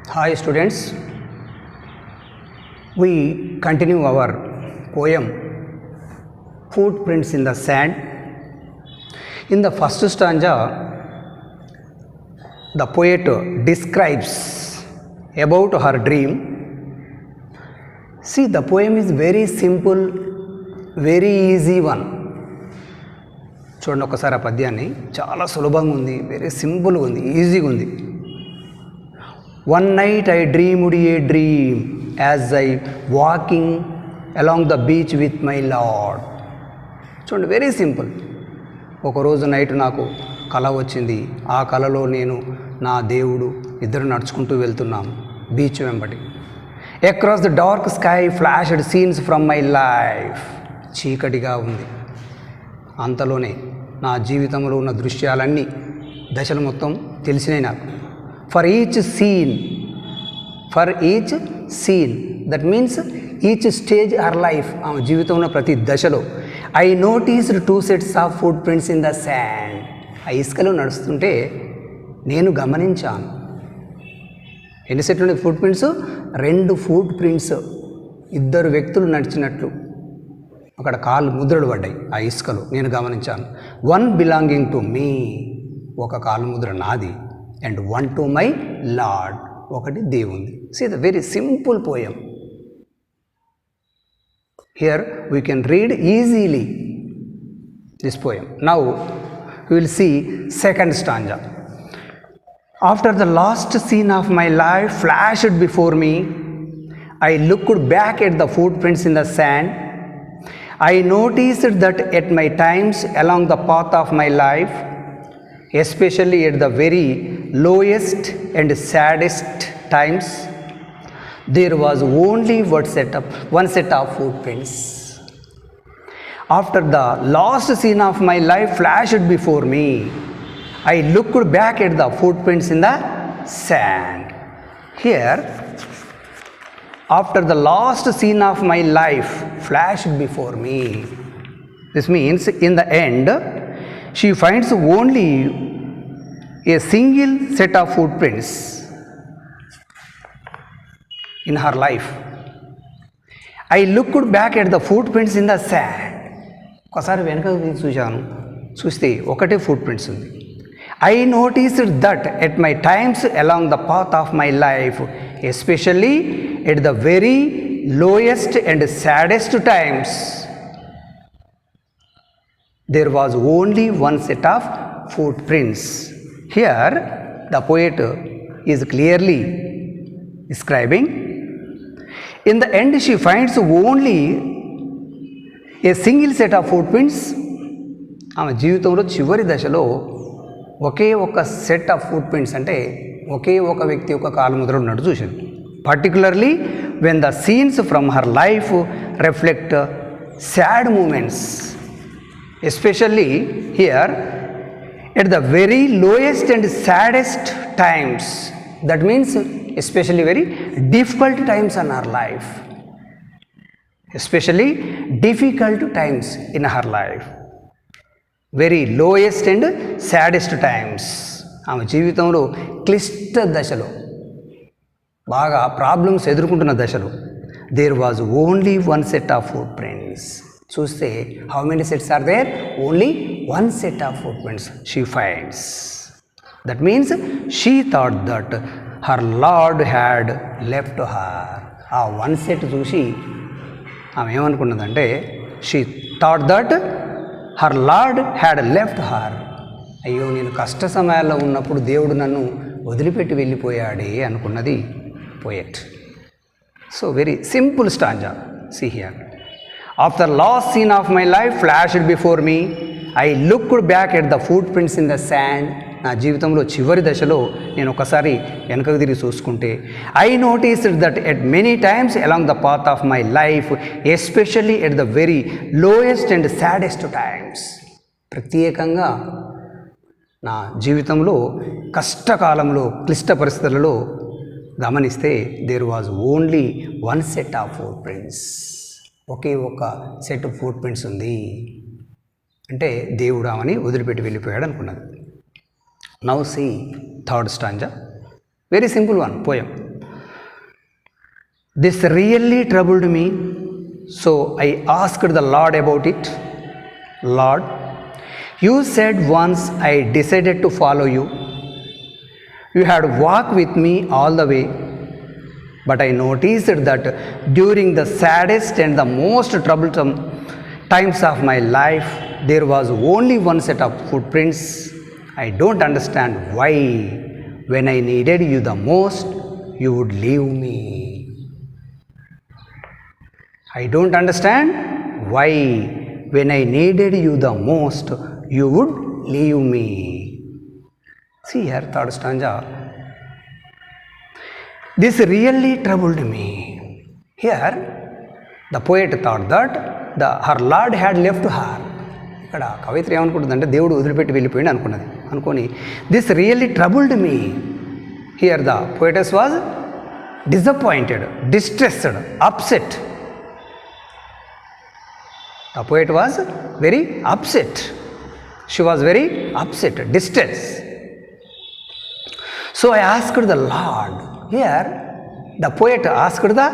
Hi students, we continue our poem Footprints in the Sand. In the first stanza, the poet describes about her dream. See, the poem is very simple, very easy one. చూడండి ఒకసారి ఆ పద్యాన్ని, చాలా సులభంగా ఉంది, very సింపుల్గా ఉంది, ఈజీగా ఉంది. One night I dreamed a dream as I walking along the beach with my Lord. చూడండి, వెరీ సింపుల్. ఒకరోజు నైట్ నాకు కల వచ్చింది. ఆ కలలో నేను నా దేవుడు ఇద్దరు నడుచుకుంటూ వెళ్తున్నాం బీచ్ వెంబడి. Across the dark sky flashed scenes from my life. చీకటిగా ఉంది. అంతలోనే నా జీవితంలో ఉన్న దృశ్యాలన్నీ, దశలు మొత్తం తెలిసినాయి నాకు. For each scene that means each stage or life, ఆమె జీవితంలో ప్రతి దశలో I noticed 2 sets of footprints in the sand. ఆ ఇసుకలో నడుస్తుంటే నేను గమనించాను. ఎన్ని సెట్లు ఉన్నాయి ఫుట్ ప్రింట్స్? 2 ఫుట్ ప్రింట్స్, ఇద్దరు వ్యక్తులు నడిచినట్లు అక్కడ కాళ్ళు ముద్రలు పడ్డాయి ఆ ఇసుకలో, నేను గమనించాను. 1 బిలాంగింగ్ టు మీ, ఒక కాలు ముద్ర నాది, అండ్ 1 టు మై లార్డ్, ఒకటి దేవుంది. See the very simple poem. Here we can read easily this poem. Now we will see second stanza. After the last scene of my life flashed before me, I looked back at the footprints in the sand. I noticed that at my times along the path of my life, especially at the very lowest and saddest times, there was only one set of footprints. After the last scene of my life flashed before me, I looked back at the footprints in the sand. Here, after the last scene of my life flashed before me, this means in the end she finds only a single set of footprints in her life. I looked back at the footprints in the sand. ఒకసారి వెనకకు చూశాను, చూస్తే ఒకటే foot prints ఉంది. I noticed that at my times along the path of my life, especially at the very lowest and saddest times, there was only one set of footprints. Here the poet is clearly describing, in the end she finds only a single set of footprints. ఆమె జీవితంలో చివరి దశలో ఒకే ఒక set of foot prints, అంటే ఒకే ఒక వ్యక్తి యొక్క కాలు ముద్ర ఉన్నట్టు చూసింది. Particularly when the scenes from her life reflect sad moments, especially here at the very lowest and saddest times. That means especially very difficult times in her life, especially difficult times in her life, very lowest and saddest times. ఆమె జీవితంలో క్లిష్ట దశలో, బాగా problems ఎదుర్కొంటున్న దశలో, there was only one set of footprints. చూస్తే how many sets are there? Only one set of footprints she finds. That means she thought that her lord had left her. ఆ one set చూసి ఆమె ఏమనుకున్నదంటే, she thought that her lord had left her. అయ్యో, నేను కష్ట సమయాల్లో ఉన్నప్పుడు దేవుడు నన్ను వదిలిపెట్టి వెళ్ళిపోయాడే అనుకున్నది poet. So very simple stanza. See here, after last scene of my life flashed before me, I looked back at the footprints in the sand. నా జీవితంలో చివరి దశలో నేను ఒకసారి వెనకకు తిరిగి చూసుకుంటే, I noticed that at many times along the path of my life, especially at the very lowest and saddest times. ప్రత్యేకంగా నా జీవితంలో కష్టకాలంలో, క్లిష్ట పరిస్థితులలో గమనిస్తే there was only one set of footprints. ఒకే ఒక సెట్ ఫుట్ ప్రింట్స్ ఉంది, అంటే దేవుడు ఆమెని వదిలిపెట్టి వెళ్ళిపోయాడు అనుకున్నది. Now see third stanza. Very simple one poem. This really troubled me, so I asked the Lord about it. Lord, you said once I decided to follow you, you had walked with me all the way, but I noticed that during the saddest and the most troublesome times of my life, there was only one set of footprints. I don't understand why, when I needed you the most, you would leave me. I don't understand why, when I needed you the most, you would leave me. See here, third stanza. This really troubled me. Here, the poet thought that her Lord had left her. ఇక్కడ కవిత్రి ఏమనుకుంటుందంటే దేవుడు వదిలిపెట్టి వెళ్ళిపోయింది అనుకున్నది. అనుకొని this really troubled me. Here the poetess was disappointed, distressed, upset. The poet was very upset. She was very upset, distressed. So I asked the Lord. Here, the poet asked the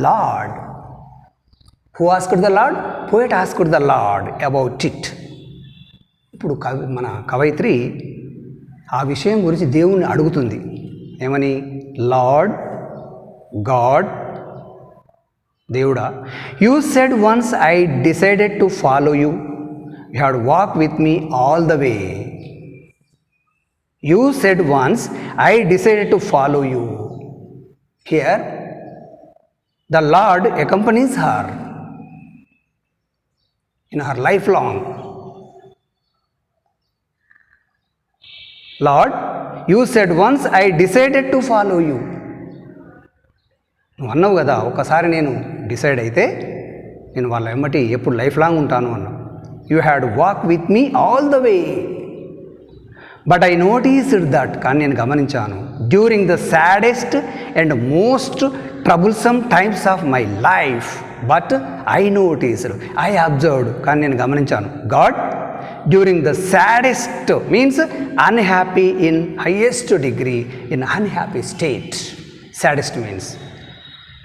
Lord. Who asked the Lord? Poet asked the Lord about it. ఇప్పుడు మన కవయిత్రి ఆ విషయం గురించి దేవుణ్ణి అడుగుతుంది. ఏమని? Lord, God, దేవుడా, you said once I decided to follow you, you had walk with me all the way. You said once I decided to follow you. Here the lord accompanies her in her lifelong. Lord, you said once I decided to follow you. నువ్వు అన్నావు కదా, ఒకసారి నేను decide అయితే నేను వాళ్ళ ఎమ్మటి ఎప్పుడు life long ఉంటాను అన్నావు. You had walk with me all the way, but I noticed that, కానీ నేను గమనించాను, during the saddest and most troublesome times of my life, but I noticed, I observed, కానీ నేను గమనించాను, God, during the saddest means unhappy in highest degree, in unhappy state. Saddest means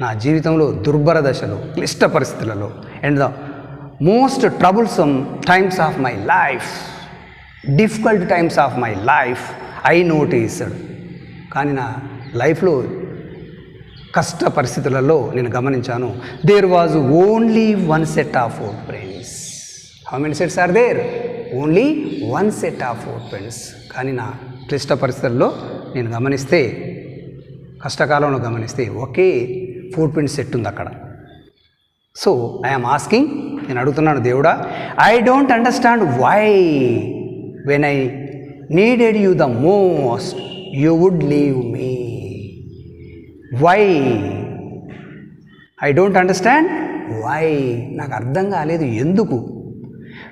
నా జీవితంలో దుర్భర దశలు, క్లిష్ట పరిస్థితులలో, and the most troublesome times of my life, difficult times of my life, I noticed, కానీ నా లైఫ్లో కష్ట పరిస్థితులలో నేను గమనించాను, there was only one set of footprints. How many sets are there? Only one set of footprints. కానీ నా క్లిష్ట పరిస్థితుల్లో నేను గమనిస్తే, కష్టకాలంలో గమనిస్తే ఒకే ఫుట్ ప్రింట్ సెట్ ఉంది అక్కడ. సో ఐఎమ్ ఆస్కింగ్, నేను అడుగుతున్నాను, దేవుడా, I don't understand why, when I needed you the most, you would leave me. Why? I don't understand why, నాకు అర్థం కాలేదు ఎందుకు.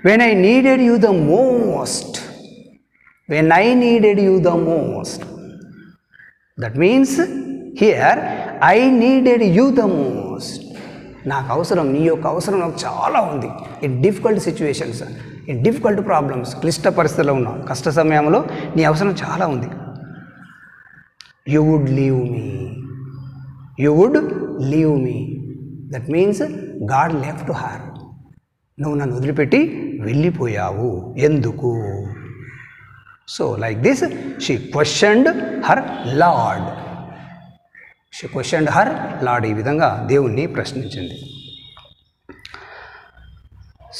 When I needed you the most, when I needed you the most, that means here I needed you the most. నాకు అవసరం, నీ యొక్క అవసరం నాకు చాలా ఉంది. In difficult situations, in difficult problems, క్లిష్ట పరిస్థితుల్లో ఉన్న కష్ట సమయంలో నీ అవసరం చాలా ఉంది. You would leave me, you would leave me, that means God left her. నువ్వు నన్ను వదిలిపెట్టి వెళ్ళిపోయావు, ఎందుకు? So like this she questioned her Lord. She questioned her Lord. ఈ విధంగా దేవుణ్ణి ప్రశ్నించింది.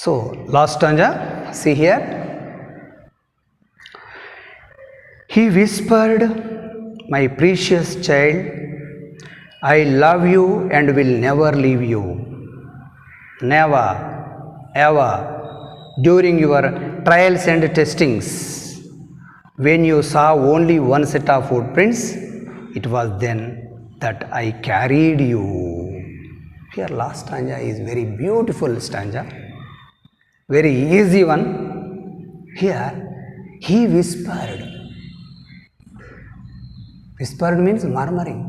So last stanza, see here. He whispered, my precious child, I love you and will never leave you. Never ever, during your trials and testings, when you saw only one set of footprints, it was then that I carried you. Here last stanza is very beautiful stanza, very easy one. Here he whispered. Whispered means murmuring.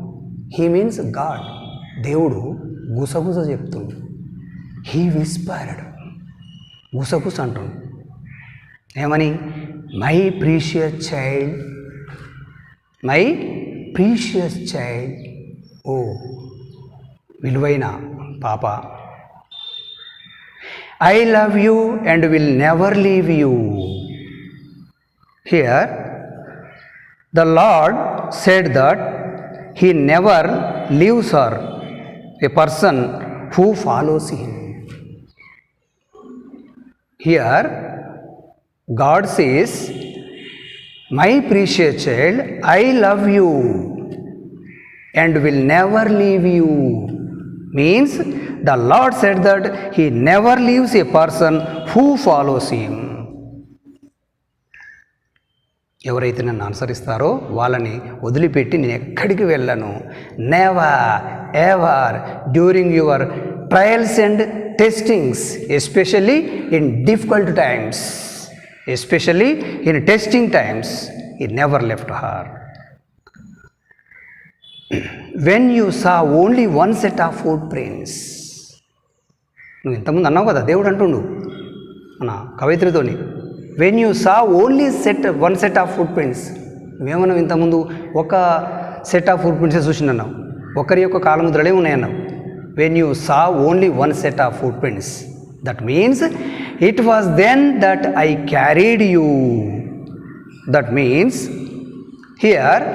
He means God. దేవుడు గుసగుస చెప్తుండు. He whispered, గుసగుస అంటుండు. ఏమని? My precious child, my precious child, ఓ విలువైన పాప, I love you and will never leave you. Here, the Lord said that He never leaves her, a person who follows Him. Here, God says, my precious child, I love you and will never leave you. Means the Lord said that He never leaves a person who follows Him. ఎవరైతే నన్ను అనుసరిస్తారో వాళ్ళని వదిలిపెట్టి నేను ఎక్కడికి వెళ్ళను. Never ever during your trials and testings, especially in difficult times, especially in testing times, He never left her. When you saw only one set of footprints, నువ్వు ఇంతకుముందు అన్నావు కదా, దేవుడు అంటుండు మన కవయిత్రితోని, when you saw only one set of footprints. నువ్వేమన్నావు ఇంతకుముందు? ఒక సెట్ ఆఫ్ ఫుట్ ప్రింట్సే చూసిందన్నావు, ఒకరి యొక్క కాలముద్రలే ఉన్నాయన్నావు. When you saw only one set of footprints, that means it was then that I carried you. That means here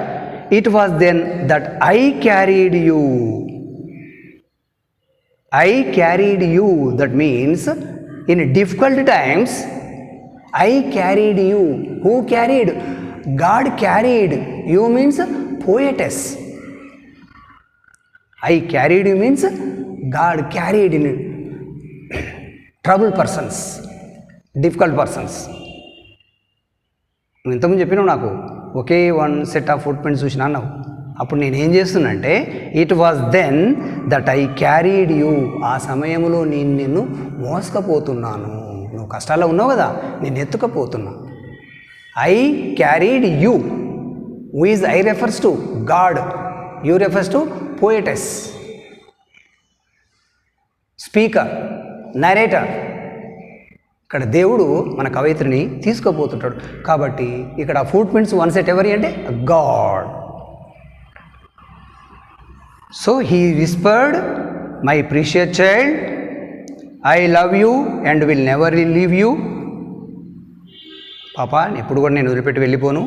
it was then that I carried you. I carried you, that means in difficult times I carried you. Who carried? God carried. You means poetess. I carried you means God carried in troubled persons, difficult persons. నువ్వు ఇంతకుముందు చెప్పినావు నాకు ఒకే one set of footprints చూసినా అన్నావు. అప్పుడు నేను ఏం చేస్తున్నంటే, it was then that I carried you. ఆ సమయంలో నేను నిన్ను మోసుకపోతున్నాను. నువ్వు కష్టాల్లో ఉన్నావు కదా, నేను ఎత్తుకపోతున్నా. I carried you. Who is I refers to? God. You refers to poetess, speaker, narrator. ఇక్కడ దేవుడు మన కవయిత్రిని తీసుకుపోతుంటాడు. కాబట్టి ఇక్కడ ఫుట్ ప్రింట్స్ వన్ సెట్ ఎవరి అంటే God. So he whispered, my precious child, I love you and will never leave you. పాప, ఎప్పుడు కూడా నేను వదిలిపెట్టి వెళ్ళిపోను.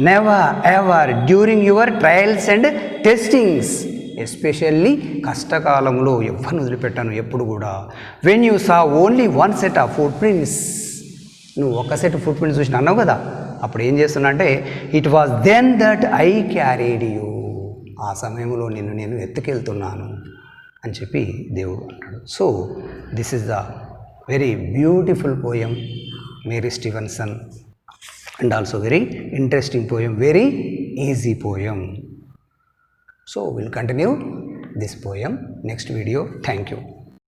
Never ever during your trials and testings, especially కష్టకాలంలో ఎవరిని వదిలిపెట్టాను ఎప్పుడు కూడా. When you saw only one set of footprints, నువ్వు ఒక సెట్ ఫుట్ ప్రింట్స్ చూసిన అన్నావు కదా, అప్పుడు ఏం చేస్తున్నా అంటే, it was then that I carried you. ఆ సమయంలో నేను ఎత్తుకెళ్తున్నాను అని చెప్పి దేవుడు అంటాడు. So this is the very beautiful poem, Mary Stevenson, and also very interesting poem, very easy poem. So we'll continue this poem next video. Thank you.